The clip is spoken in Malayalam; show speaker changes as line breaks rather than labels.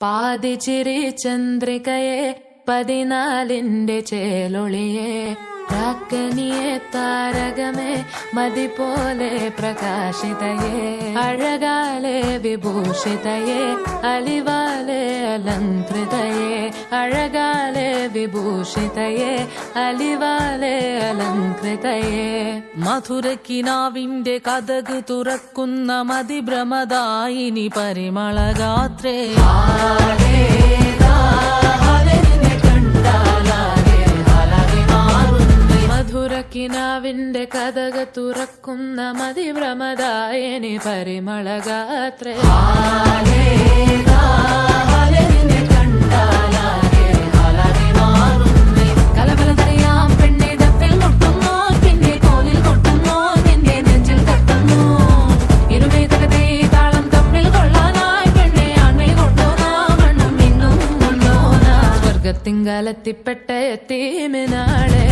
പാതിച്ചിരി ചന്ദ്രികയെ 14ന്റെ ചേലൊളിയെ രാക്കനിയെ താരകമേ മതി പോലെ പ്രകാശിതയെ അഴകാലെ വിഭൂഷിതയെ അലിവാലെ അലങ്കൃതയെ അഴകാലെ വിഭൂഷിതയെ അലിവാലെ അലങ്കൃതയെ
മധുരക്കിനാവിന്റെ കഥക് തുറക്കുന്ന മതിഭ്രമദായിനി പരിമളഗാത്രേ
മധുരക്കിനാവിന്റെ കഥക് തുറക്കുന്ന മതിഭ്രമദായിനി പരിമളഗാത്രേ കലബലതറിയാം പെണ്ണെ ദഫിൽ മുട്ടുന്നു പിന്നെ കോലിൽ കൊട്ടുന്നു നിന്റെ നെഞ്ചിൽ തട്ടുന്നു ഇരുവേദകത്തെ താളം തമ്മിൽ കൊള്ളാനായി പെണ്ണെ ആൺവിളി കൊണ്ടോനാ മണ്ണും മിന്നും കൊണ്ടോനാ സ്വർഗത്തിങ്കാലെത്തിപ്പെട്ട എത്തീമിനാളെ